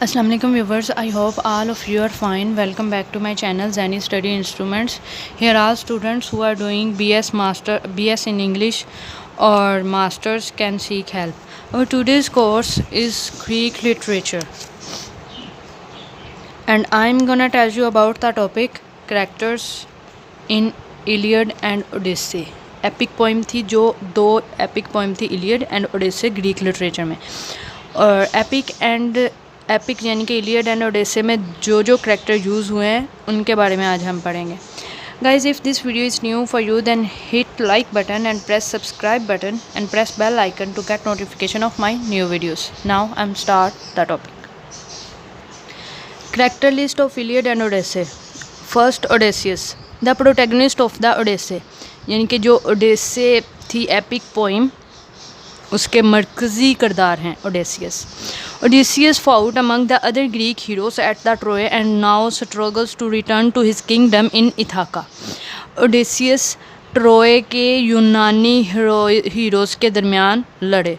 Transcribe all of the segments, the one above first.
Assalamu alaikum viewers, I hope all of you are fine. Welcome back to my channel Zani Study Instruments. Here all students who are doing BS in English or masters can seek help. Our today's course is Greek literature, and I'm gonna tell you about the topic characters in Iliad and Odyssey. Epic poem थी, जो दो epic poem थी Iliad and ओडेसे Greek literature में। और epic यानी कि Iliad and ओडेसे में जो जो करैक्टर यूज़ हुए हैं उनके बारे में आज हम पढ़ेंगे। Guys, if this video is new for you then hit like button and press subscribe button and press bell icon to get notification of my new videos. Now I am start the topic. Character list of Iliad and Odyssey. First, Odysseus, the protagonist of the Odyssey, यानी कि जो ओडेसे थी epic poem, उसके मरकज़ी किरदार हैं Odysseus. Odysseus fought among the other Greek heroes at the Troy and now struggles to return to his kingdom in Ithaca. Odysseus Troy के यूनानी हीरोज़ के दरमियान लड़े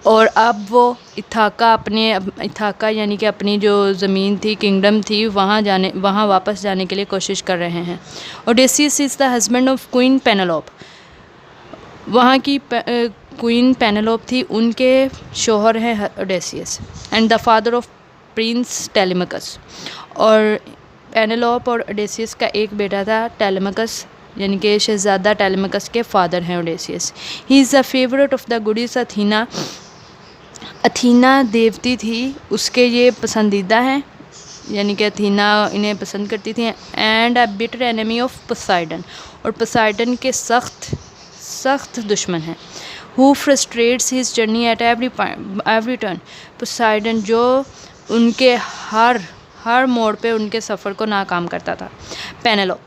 और अब वो इथाका यानी कि अपनी जो ज़मीन थी, किंगडम थी, वहाँ वापस जाने के लिए कोशिश कर रहे हैं। Odysseus is the husband of queen Penelope. वहाँ की क्वीन पेनेलोप थी, उनके शोहर हैं Odysseus. And the father of prince Telemachus. और पेनेलोप और ओडेसियस का एक बेटा था टेलेमकस, यानी कि शहज़ादा टेलेमकस के फादर हैं Odysseus. He is the favourite of the goddess Athena. Athena देवती थी, उसके ये पसंदीदा हैं, यानी कि अथीना इन्हें पसंद करती थी। And a bitter enemy of Poseidon, और पोसाइडन के सख्त दुश्मन हैं। Who frustrates his journey at every turn. Poseidon जो उनके हर मोड़ पे उनके सफ़र को नाकाम करता था। Penelope,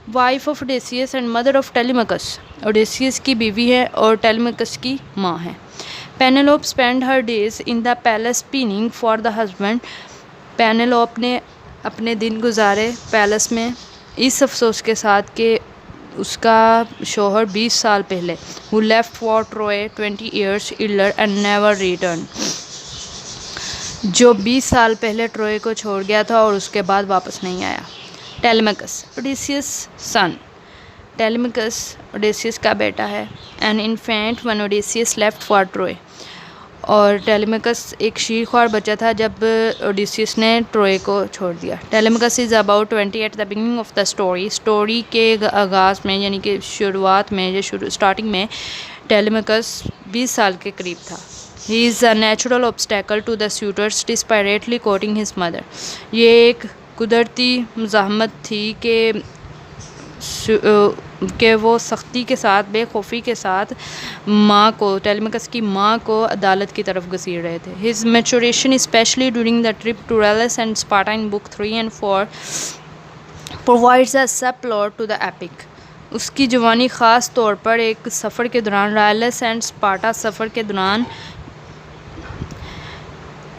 wife of Odysseus and mother of Telemachus, Odysseus की बीवी है और टेलेमकस की माँ है। Penelope spend her days in the palace spinning for the husband. Penelope ने अपने दिन गुजारे पैलेस में इस अफसोस के साथ कि उसका शोहर 20 साल पहले who left for Troy 20 years earlier and never return, जो 20 साल पहले ट्रोय को छोड़ गया था और उसके बाद वापस नहीं आया। टेलेमकस, ओडेसियस सन। टेलेमकस ओडेसियस का बेटा है। An infant one Odysseus left for Troy, और टेलेमकस एक शीरख्वार बच्चा था जब ओडेसियस ने ट्रोय को छोड़ दिया। Telemachus is about 20 at the beginning of the story के आगाज़ में, यानी कि शुरुआत में या स्टार्टिंग में टेलेमकस 20 साल के करीब था। He is a natural obstacle to the suitors desperately courting his mother. ये एक कुदरती मज़ाहमत थी कि वो सख्ती के साथ, बेखौफी के साथ माँ को, टेलेमकस की माँ को अदालत की तरफ घसीट रहे थे। His maturation especially during the trip to Pylos and Sparta in book 3 and 4 provides a sub plot to the epic. उसकी जवानी ख़ास तौर पर एक सफ़र के दौरान, रेलस एंड स्पार्टा सफ़र के दौरान,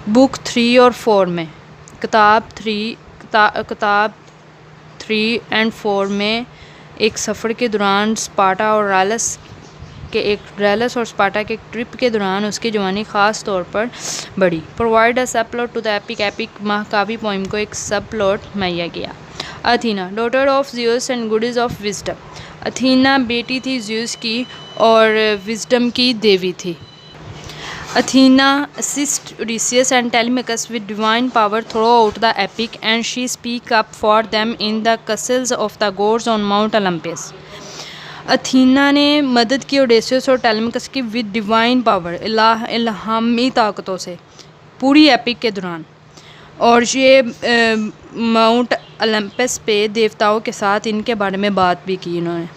बुक 3 और 4 में, किताब 3 and 4 में एक सफ़र के दौरान स्पार्टा और रेलस और स्पार्टा के ट्रिप के दौरान उसकी जवानी ख़ास तौर पर बढ़ी। Provide a sub plot to the epic महाकाव्य पोइम को एक सब प्लॉट मुहैया किया। Athena, daughter of Zeus and goddess of wisdom. Athena बेटी थी ज़्यूस की और विजडम की देवी थी। Athena assists Odysseus and Telemachus with divine power throughout the epic, and she speaks up for them in the castles of the gods on Mount Olympus. Athena ने मदद की Odysseus और टेलेमकस की with divine power, इल्हामी ताकतों से, पूरी epic के दौरान। और ये माउंट ओलंपस पे देवताओं के साथ इनके बारे में बात भी की इन्होंने।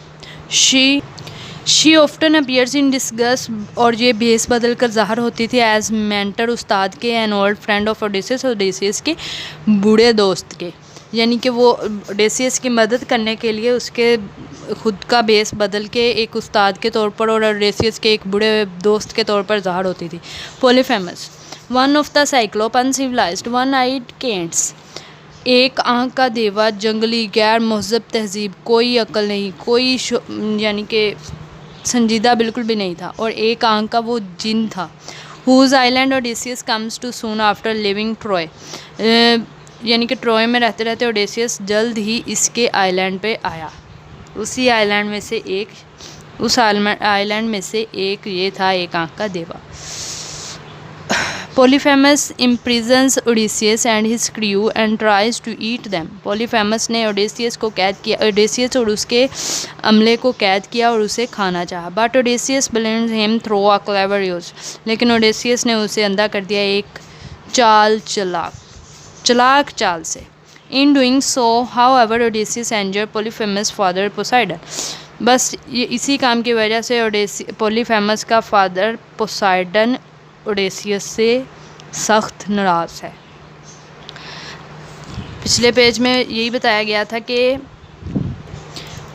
She often appears in disguise, और ये भेस बदल कर ज़ाहिर होती थी एज मेंटर, उस्ताद के, an old friend of Odysseus के बूढ़े दोस्त के, यानी कि वो ओडेसियस की मदद करने के लिए उसके खुद का बेस बदल के एक उस्ताद के तौर पर और ओडेसियस के एक बूढ़े दोस्त के तौर पर ज़ाहिर होती थी। Polyphemus, one of the Cyclops, uncivilised, one eyed giants, एक आँख का देवा, जंगली, गैर महज़ब तहजीब, कोई अक्ल नहीं, कोई यानी कि संजीदा बिल्कुल भी नहीं था, और एक आँख का वो जिन था। Whose island Odysseus comes to soon after leaving Troy, यानी कि ट्रॉय में रहते रहते ओडेसियस जल्द ही इसके आइलैंड पे आया। उसी आइलैंड में से एक, उस आइलैंड में से एक ये था एक आंख का देवा। Polyphemus imprisons Odysseus and his crew and tries to eat them. Polyphemus ने ओडेसियस को कैद किया, ओडेसियस और उसके अमले को कैद किया और उसे खाना चाहा। But Odysseus blinds him through a clever use. लेकिन ओडेसियस ने उसे अंधा कर दिया एक चलाक चाल से। In doing so, however, Odysseus injured Polyphemus' father Poseidon. बस ये इसी काम की वजह से पोलीफेमस का फादर पोसाइडन ओडेसियस से सख्त नाराज़ है। पिछले पेज में यही बताया गया था कि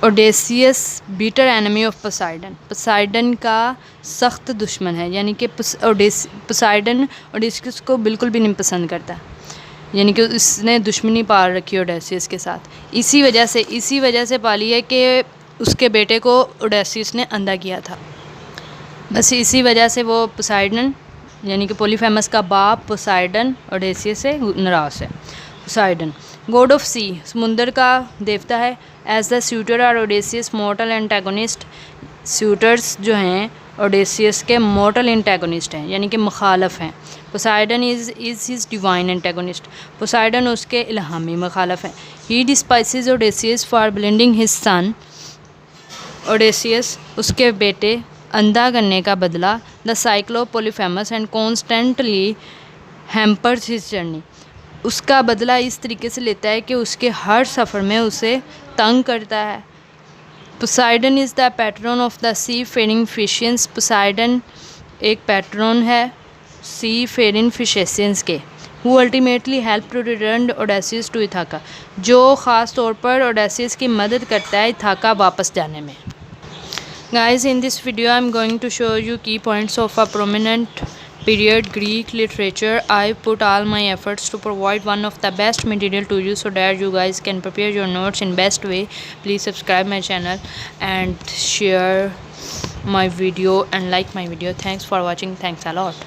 Odysseus bitter enemy of Poseidon, Poseidon का सख्त दुश्मन है, यानी कि पोसाइडन ओडेसियस को बिल्कुल भी नहीं पसंद करता, यानी कि इसने दुश्मनी पाल रखी है ओडेसियस के साथ। इसी वजह से पाली है कि उसके बेटे को ओडेसियस ने अंधा किया था। बस इसी वजह से वो पोसाइडन यानी कि पोलीफेमस का बाप पोसाइडन ओडेसियस से नाराज़ है। पोसाइडन गॉड ऑफ सी, समुंदर का देवता है। As the suitor are Odysseus mortal antagonist, suitors जो हैं ओडेसियस के मॉर्टल एंटागोनिस्ट हैं, यानी कि मुखालफ हैं। Poseidon is his divine antagonist, Poseidon उसके इल्हामी मुखालफ हैं। He despises Odysseus for blinding his son, Odysseus उसके बेटे अंधा करने का बदला the Cyclops Polyphemus and constantly hampers his journey, उसका बदला इस तरीके से लेता है कि उसके हर सफ़र में उसे तंग करता है। Poseidon is the patron of the sea faring Phaeacians, Poseidon एक पैट्रन है सी फेरिंग फिशेसियंस के। Who ultimately help to return Odysseus to Ithaca, जो ख़ास तौर पर ओडेसियस की मदद करता है इथाका वापस जाने में। Guys, in this video I'm going to show you key points of a prominent period Greek literature. I put all my efforts to provide one of the best material to you so that you guys can prepare your notes in best way. Please subscribe my channel and share my video and like my video. Thanks for watching. Thanks a lot.